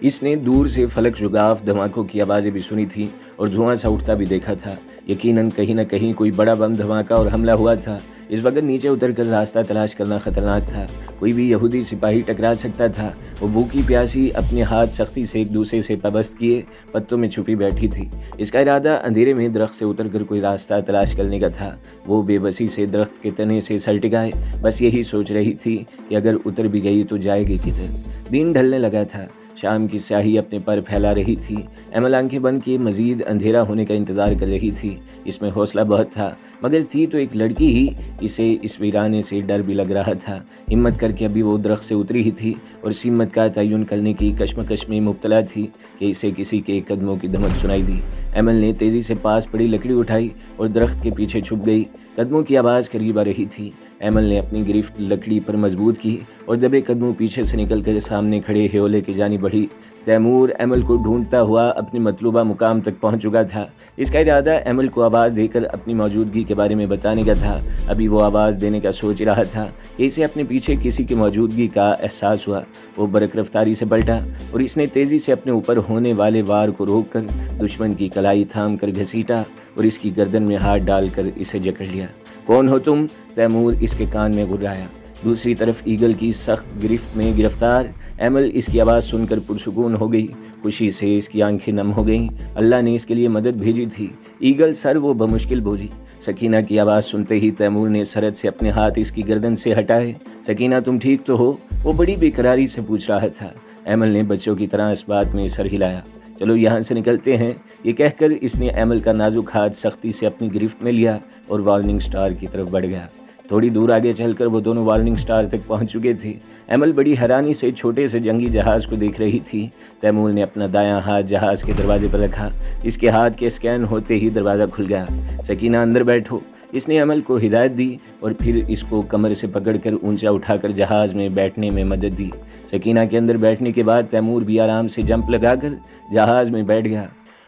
اس نے دور سے فلک شگاف دھماکوں کی آوازیں بھی سنی تھی اور دھواں سا اٹھتا بھی دیکھا تھا۔ یقیناً کہیں نہ کہیں کوئی بڑا بم دھماکہ اور حملہ ہوا تھا۔ اس وقت نیچے اتر کر راستہ تلاش کرنا خطرناک تھا، کوئی بھی یہودی سپاہی ٹکرا سکتا تھا۔ وہ بھوکی پیاسی اپنے ہاتھ سختی سے ایک دوسرے سے پابست کیے پتوں میں چھپی بیٹھی تھی۔ اس کا ارادہ اندھیرے میں درخت سے اتر کر کوئی راستہ تلاش کرنے کا تھا۔ وہ بے بسی سے درخت کے تنے سے سر ٹکائے بس یہی سوچ رہی تھی کہ اگر اتر بھی گئی تو جائے گی کدھر۔ دن ڈھلنے لگا تھا، شام کی سیاہی اپنے پر پھیلا رہی تھی۔ ایمل آنکھیں بند کیے مزید اندھیرا ہونے کا انتظار کر رہی تھی۔ اس میں حوصلہ بہت تھا، مگر تھی تو ایک لڑکی ہی، اسے اس ویرانے سے ڈر بھی لگ رہا تھا۔ ہمت کر کے ابھی وہ درخت سے اتری ہی تھی اور اس ہمت کا تعین کرنے کی کشمکش میں مبتلا تھی کہ اسے کسی کے قدموں کی دھمک سنائی دی۔ ایمل نے تیزی سے پاس پڑی لکڑی اٹھائی اور درخت کے پیچھے چھپ گئی۔ قدموں کی آواز قریب آ رہی تھی۔ ایمل نے اپنی گرفت لکڑی پر مضبوط کی اور دبے قدموں پیچھے سے نکل کر سامنے کھڑے ہیولے کی جانب بڑھی۔ تیمور ایمل کو ڈھونڈتا ہوا اپنی مطلوبہ مقام تک پہنچ چکا تھا۔ اس کا ارادہ ایمل کو آواز دے کر اپنی موجودگی کے بارے میں بتانے کا تھا۔ ابھی وہ آواز دینے کا سوچ رہا تھا کہ اسے اپنے پیچھے کسی کی موجودگی کا احساس ہوا۔ وہ برق رفتاری سے پلٹا اور اس نے تیزی سے اپنے اوپر ہونے والے وار کو روک کر دشمن کی کلائی تھام کر گھسیٹا اور اس کی گردن میں ہاتھ ڈال کر اسے جکڑ لیا۔ کون ہو تم؟ تیمور اس کے کان میں گھرایا۔ دوسری طرف ایگل کی سخت گرفت میں گرفتار ایمل اس کی آواز سن کر پرسکون ہو گئی۔ خوشی سے اس کی آنکھیں نم ہو گئیں، اللہ نے اس کے لیے مدد بھیجی تھی۔ ایگل سر وہ بمشکل بولی۔ سکینہ کی آواز سنتے ہی تیمور نے سرحد سے اپنے ہاتھ اس کی گردن سے ہٹائے۔ سکینہ تم ٹھیک تو ہو؟ وہ بڑی بے قراری سے پوچھ رہا تھا۔ ایمل نے بچوں کی طرح اس بات میں سر ہلایا۔ چلو یہاں سے نکلتے ہیں، یہ کہہ کر اس نے ایمل کا نازک ہاتھ سختی سے اپنی گرفت میں لیا اور وارننگ سٹار کی طرف بڑھ گیا۔ تھوڑی دور آگے چل کر وہ دونوں وارننگ سٹار تک پہنچ چکے تھے۔ ایمل بڑی حیرانی سے چھوٹے سے جنگی جہاز کو دیکھ رہی تھی۔ تیمور نے اپنا دایاں ہاتھ جہاز کے دروازے پر رکھا۔ اس کے ہاتھ کے اسکین ہوتے ہی دروازہ کھل گیا۔ سکینہ اندر بیٹھو، اس نے ایمل کو ہدایت دی اور پھر اس کو کمر سے پکڑ کر اونچا اٹھا کر جہاز میں بیٹھنے میں مدد دی۔ سکینہ کے اندر بیٹھنے کے بعد تیمور بھی آرام سے جمپ لگا کر جہاز میں بیٹھ گیا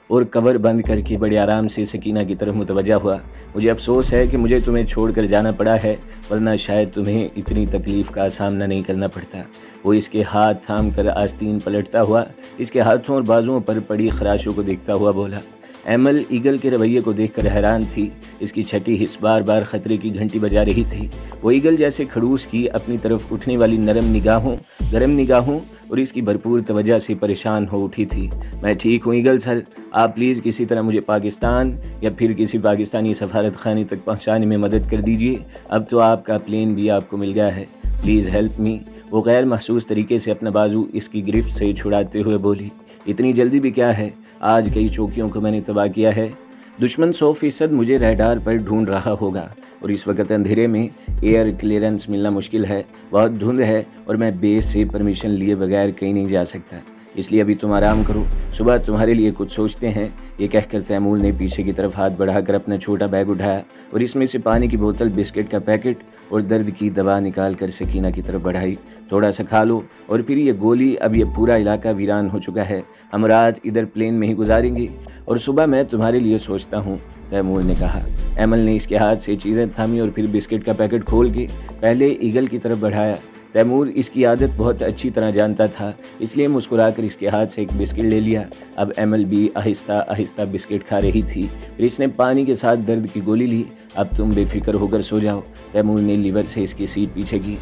اور کور بند کر کے بڑے آرام سے سکینہ کی طرف متوجہ ہوا۔ مجھے افسوس ہے کہ مجھے تمہیں چھوڑ کر جانا پڑا ہے، ورنہ شاید تمہیں اتنی تکلیف کا سامنا نہیں کرنا پڑتا۔ وہ اس کے ہاتھ تھام کر آستین پلٹتا ہوا اس کے ہاتھوں اور بازوؤں پر پڑی خراشوں کو دیکھتا ہوا بولا۔ ایمل ایگل کے رویے کو دیکھ کر حیران تھی۔ اس کی چھٹی حص بار بار خطرے کی گھنٹی بجا رہی تھی۔ وہ ایگل جیسے کھڑوس کی اپنی طرف اٹھنے والی نرم نگاہوں، گرم نگاہوں اور اس کی بھرپور توجہ سے پریشان ہو اٹھی تھی۔ میں ٹھیک ہوں ایگل سر، آپ پلیز کسی طرح مجھے پاکستان یا پھر کسی پاکستانی سفارت خانے تک پہنچانے میں مدد کر دیجیے۔ اب تو آپ کا پلین بھی آپ کو مل گیا ہے، پلیز ہیلپ می۔ وہ غیر محسوس طریقے سے اپنا بازو اس کی گرفت سے چھڑاتے ہوئے بولی۔ اتنی جلدی بھی کیا ہے؟ آج کئی چوکیوں کو میں نے تباہ کیا ہے۔ دشمن 100% مجھے ریڈار پر ڈھونڈ رہا ہوگا اور اس وقت اندھیرے میں ایئر کلیئرنس ملنا مشکل ہے، بہت دھند ہے اور میں بیس سے پرمیشن لیے بغیر کہیں نہیں جا سکتا، اس لیے ابھی تم آرام کرو، صبح تمہارے لیے کچھ سوچتے ہیں۔ یہ کہہ کر تیمور نے پیچھے کی طرف ہاتھ بڑھا کر اپنا چھوٹا بیگ اٹھایا اور اس میں سے پانی کی بوتل، بسکٹ کا پیکٹ اور درد کی دوا نکال کر سکینہ کی طرف بڑھائی۔ تھوڑا سا کھا لو اور پھر یہ گولی، اب یہ پورا علاقہ ویران ہو چکا ہے، ہم رات ادھر پلین میں ہی گزاریں گے اور صبح میں تمہارے لیے سوچتا ہوں، تیمور نے کہا۔ ایمل نے اس کے ہاتھ سے چیزیں تھامی اور پھر بسکٹ کا پیکٹ کھول کے پہلے ایگل کی طرف بڑھایا۔ تیمور اس کی عادت بہت اچھی طرح جانتا تھا، اس لیے مسکرا کر اس کے ہاتھ سے ایک بسکٹ لے لیا۔ اب ایمل بھی آہستہ آہستہ بسکٹ کھا رہی تھی، پھر اس نے پانی کے ساتھ درد کی گولی لی۔ اب تم بے فکر ہو کر سو جاؤ، تیمور نے لیور سے اس کی سیٹ پیچھے کی۔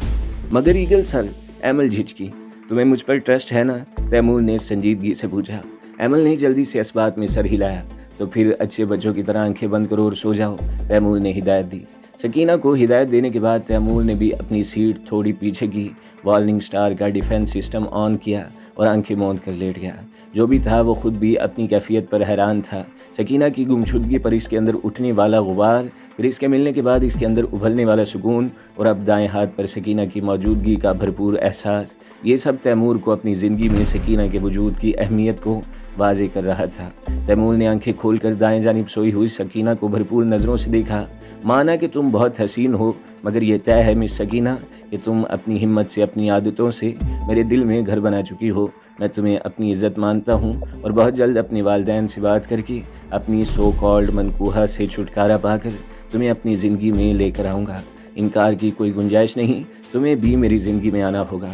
مگر ایگل سر، ایمل جھچکی، تمہیں مجھ پر ٹرسٹ ہے نا؟ تیمور نے سنجیدگی سے پوچھا۔ ایمل نے جلدی سے اس بات میں سر ہلایا۔ تو پھر اچھے بچوں کی طرح آنکھیں بند کرو اور سو جاؤ، تیمور نے ہدایت دی۔ سکینہ کو ہدایت دینے کے بعد تیمور نے بھی اپنی سیٹ تھوڑی پیچھے کی، وارننگ سٹار کا ڈیفنس سسٹم آن کیا اور آنکھیں موند کر لیٹ گیا۔ جو بھی تھا وہ خود بھی اپنی کیفیت پر حیران تھا۔ سکینہ کی گمشدگی پر اس کے اندر اٹھنے والا غبار، پھر اس کے ملنے کے بعد اس کے اندر ابھرنے والا سکون اور اب دائیں ہاتھ پر سکینہ کی موجودگی کا بھرپور احساس، یہ سب تیمور کو اپنی زندگی میں سکینہ کے وجود کی اہمیت کو واضح کر رہا تھا۔ تیمور نے آنکھیں کھول کر دائیں جانب سوئی ہوئی سکینہ کو بھرپور نظروں سے دیکھا۔ مانا کہ تم بہت حسین ہو، مگر یہ طے ہے مس سکینہ کہ تم اپنی ہمت سے، اپنی عادتوں سے میرے دل میں گھر بنا چکی ہو۔ میں تمہیں اپنی عزت مانتا ہوں اور بہت جلد اپنے والدین سے بات کر کے اپنی سو کالڈ منقوہہ سے چھٹکارا پا کر تمہیں اپنی زندگی میں لے کر آؤں گا۔ انکار کی کوئی گنجائش نہیں، تمہیں بھی میری زندگی میں آنا ہوگا۔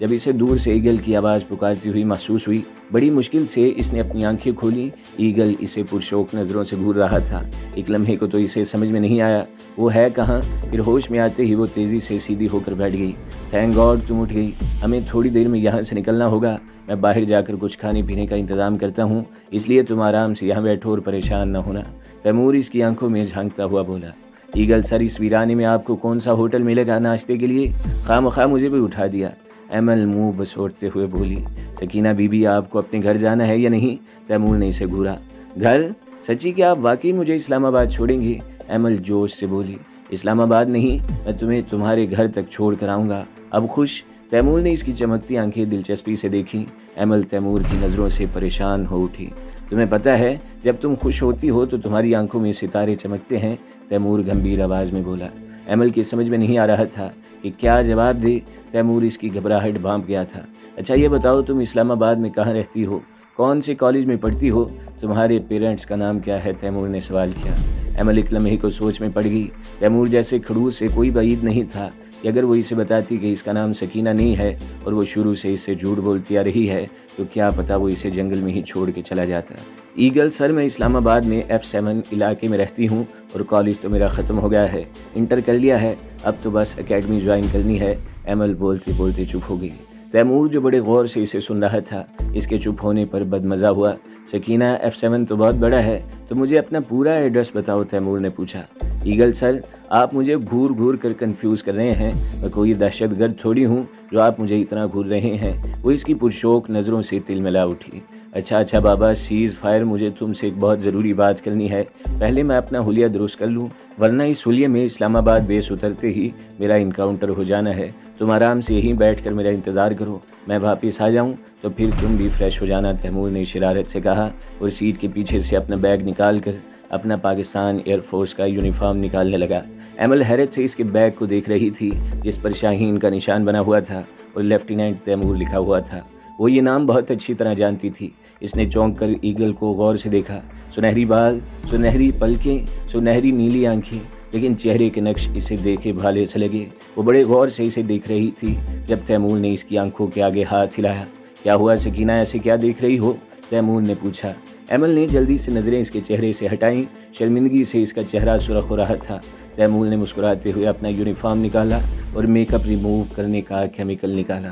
جب اسے دور سے ایگل کی آواز پکارتی ہوئی محسوس ہوئی، بڑی مشکل سے اس نے اپنی آنکھیں کھولی۔ ایگل اسے پرشوق نظروں سے گھور رہا تھا۔ ایک لمحے کو تو اسے سمجھ میں نہیں آیا وہ ہے کہاں، پھر ہوش میں آتے ہی وہ تیزی سے سیدھی ہو کر بیٹھ گئی۔ تھینک گاڈ تم اٹھ گئی، ہمیں تھوڑی دیر میں یہاں سے نکلنا ہوگا، میں باہر جا کر کچھ کھانے پینے کا انتظام کرتا ہوں، اس لیے تم آرام سے یہاں بیٹھو اور پریشان نہ ہونا، تیمور اس کی آنکھوں میں جھانکتا ہوا بولا۔ ایگل سر، اس ویرانے میں آپ کو کون سا ہوٹل ملے گا ناشتے کے لیے؟ خواہ مخواہ مجھے بھی اٹھا دیا، ایمل منہ بسوڑتے ہوئے بولی۔ سکینہ بی بی، آپ کو اپنے گھر جانا ہے یا نہیں؟ تیمور نے اسے گھورا۔ گھر؟ سچی کہ آپ واقعی مجھے اسلام آباد چھوڑیں گے؟ ایمل جوش سے بولی۔ اسلام آباد نہیں، میں تمہیں تمہارے گھر تک چھوڑ کر آؤں گا۔ اب خوش؟ تیمور نے اس کی چمکتی آنکھیں دلچسپی سے دیکھی۔ ایمل تیمور کی نظروں سے پریشان ہو اٹھی۔ تمہیں پتہ ہے جب تم خوش ہوتی ہو تو تمہاری آنکھوں میں ستارے چمکتے ہیں، تیمور گمبھیر آواز میں بولا۔ ایمل کی سمجھ میں نہیں آ رہا تھا کہ کیا جواب دے، تیمور اس کی گھبراہٹ بھانپ گیا تھا۔ اچھا یہ بتاؤ تم اسلام آباد میں کہاں رہتی ہو، کون سے کالج میں پڑھتی ہو، تمہارے پیرنٹس کا نام کیا ہے؟ تیمور نے سوال کیا۔ ایمل ایک لمحے کو سوچ میں پڑ گئی۔ تیمور جیسے کھڑوس سے کوئی بعید نہیں تھا کہ اگر وہ اسے بتاتی کہ اس کا نام سکینہ نہیں ہے اور وہ شروع سے اس سے جھوٹ بولتی آ رہی ہے تو کیا پتہ وہ اسے جنگل میں ہی چھوڑ کے چلا جاتا۔ ایگل سر، میں اسلام آباد میں F7 علاقے میں رہتی ہوں اور کالج تو میرا ختم ہو گیا ہے، انٹر کر لیا ہے، اب تو بس اکیڈمی جوائن کرنی ہے۔ ایمل بولتے بولتے چپ ہو گئی۔ تیمور جو بڑے غور سے اسے سن رہا تھا، اس کے چپ ہونے پر بدمزہ ہوا۔ سکینہ، F7 تو بہت بڑا ہے، تو مجھے اپنا پورا ایڈریس بتاؤ، تیمور نے پوچھا۔ ایگل سر، آپ مجھے گھور گھور کر کنفیوز کر رہے ہیں، میں کوئی دہشت گرد تھوڑی ہوں جو آپ مجھے اتنا گھور رہے ہیں۔ وہ اس کی پرشوق نظروں سے تل ملا اٹھی۔ اچھا بابا، سیز فائر، مجھے تم سے ایک بہت ضروری بات کرنی ہے، پہلے میں اپنا حلیہ درست کر لوں، ورنہ اس حلیے میں اسلام آباد بیس اترتے ہی میرا انکاؤنٹر ہو جانا ہے۔ تم آرام سے یہیں بیٹھ کر میرا انتظار کرو، میں واپس آ جاؤں تو پھر تم بھی فریش ہو جانا، تیمور نے شرارت سے کہا اور سیٹ کے پیچھے سے اپنا بیگ نکال کر اپنا پاکستان ایئر فورس کا یونیفارم نکالنے لگا۔ ایمل حیرت سے اس کے بیگ کو دیکھ رہی تھی جس پر شاہین کا نشان بنا ہوا تھا اور لیفٹیننٹ تیمور لکھا ہوا تھا۔ وہ یہ نام بہت اچھی طرح جانتی تھی۔ اس نے چونک کر ایگل کو غور سے دیکھا۔ سنہری بال، سنہری پلکیں، سنہری نیلی آنکھیں، لیکن چہرے کے نقش اسے دیکھے بھالے سے لگے۔ وہ بڑے غور سے اسے دیکھ رہی تھی جب تیمور نے اس کی آنکھوں کے آگے ہاتھ ہلایا۔ کیا ہوا سکینہ، ایسے کیا دیکھ رہی ہو؟ تیمور نے پوچھا۔ ایمل نے جلدی سے نظریں اس کے چہرے سے ہٹائیں، شرمندگی سے اس کا چہرہ سرخ ہو رہا تھا۔ تیمور نے مسکراتے ہوئے اپنا یونیفارم نکالا اور میک اپ ریموو کرنے کا کیمیکل نکالا۔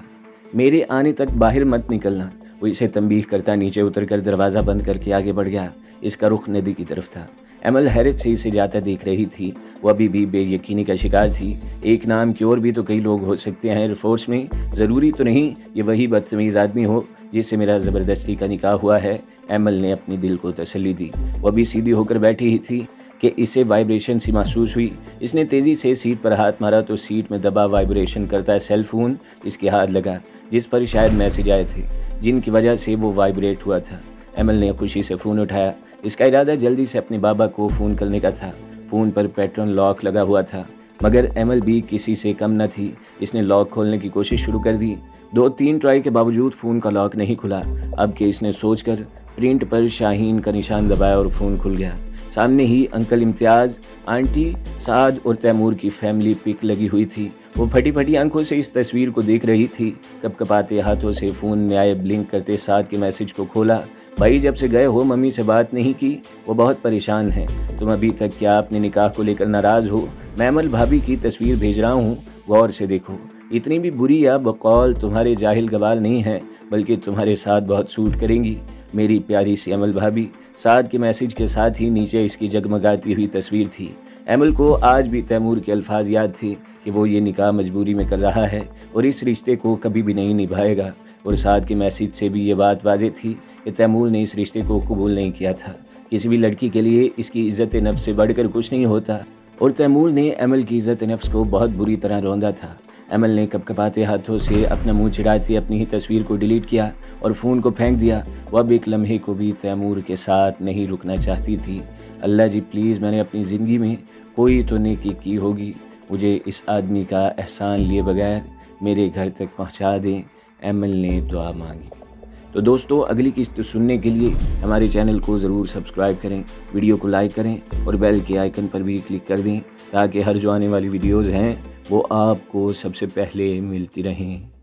میرے آنے تک باہر مت نکلنا، وہ اسے تنبیہ کرتا نیچے اتر کر دروازہ بند کر کے آگے بڑھ گیا۔ اس کا رخ ندی کی طرف تھا۔ ایمل حیرت سے اسے جاتا دیکھ رہی تھی۔ وہ ابھی بھی بے یقینی کا شکار تھی۔ ایک نام کی اور بھی تو کئی لوگ ہو سکتے ہیں ایئر فورس میں، ضروری تو نہیں یہ وہی بدتمیز آدمی ہو جس سے میرا زبردستی کا نکاح ہوا ہے۔ ایمل نے اپنی دل کو تسلی دی۔ وہ ابھی سیدھی ہو کر بیٹھی ہی تھی کہ اسے وائبریشن سی محسوس ہوئی۔ اس نے تیزی سے سیٹ پر ہاتھ مارا تو سیٹ میں دبا وائبریشن کرتا سیل فون اس کے ہاتھ لگا، جس پر شاید میسج آئے تھے جن کی وجہ سے وہ وائبریٹ ہوا تھا۔ ایمل نے خوشی سے فون اٹھایا۔ اس کا ارادہ جلدی سے اپنے بابا کو فون کرنے کا تھا۔ فون پر پیٹرن لاک لگا ہوا تھا، مگر ایمل بھی کسی سے کم نہ تھی۔ اس نے لاک کھولنے کی کوشش شروع کر دی۔ 2-3 ٹرائی کے باوجود فون کا لاک نہیں کھلا۔ اب کہ اس نے سوچ کر پرنٹ پر شاہین کا نشان دبایا اور فون کھل گیا۔ سامنے ہی انکل امتیاز، آنٹی سعد اور تیمور کی فیملی پک لگی ہوئی تھی۔ وہ پھٹی پھٹی آنکھوں سے اس تصویر کو دیکھ رہی تھی۔ کپ کپاتے ہاتھوں سے فون میں آئے بلنک کرتے سعد کے میسج کو کھولا۔ بھائی جب سے گئے ہو ممی سے بات نہیں کی، وہ بہت پریشان ہیں۔ تم ابھی تک کیا اپنے نکاح کو لے کر ناراض ہو؟ میں ایمل بھابی کی تصویر بھیج رہا ہوں، غور سے دیکھو۔ اتنی بھی بری یا بقول تمہارے جاہل گوال نہیں ہیں، بلکہ تمہارے ساتھ بہت سوٹ کریں گی، میری پیاری سی ایمل بھابی۔ سعد کے میسج کے ساتھ ہی نیچے اس کی جگمگاتی ہوئی تصویر تھی۔ ایمل کو آج بھی تیمور کے الفاظ یاد تھے کہ وہ یہ نکاح مجبوری میں کر رہا ہے اور اس رشتے کو کبھی بھی نہیں نبھائے گا، اور سعد کے میسج سے بھی یہ بات واضح تھی کہ تیمور نے اس رشتے کو قبول نہیں کیا تھا۔ کسی بھی لڑکی کے لیے اس کی عزت نفس سے بڑھ کر کچھ نہیں ہوتا، اور تیمور نے ایمل کی عزت نفس کو بہت بری طرح روندا تھا۔ ایمل نے کپ کپاتے ہاتھوں سے اپنا منہ چڑھاتے اپنی ہی تصویر کو ڈیلیٹ کیا اور فون کو پھینک دیا۔ وہ اب ایک لمحے کو بھی تیمور کے ساتھ نہیں رکنا چاہتی تھی۔ اللہ جی پلیز، میں نے اپنی زندگی میں کوئی تو نیکی کی ہوگی، مجھے اس آدمی کا احسان لیے بغیر میرے گھر تک پہنچا دیں، ایمل نے دعا مانگی۔ تو دوستو، اگلی قسط سننے کے لیے ہمارے چینل کو ضرور سبسکرائب کریں، ویڈیو کو لائک کریں اور بیل کے آئیکن پر بھی کلک کر دیں تاکہ ہر جو آنے والی ویڈیوز ہیں وہ آپ کو سب سے پہلے ملتی رہیں۔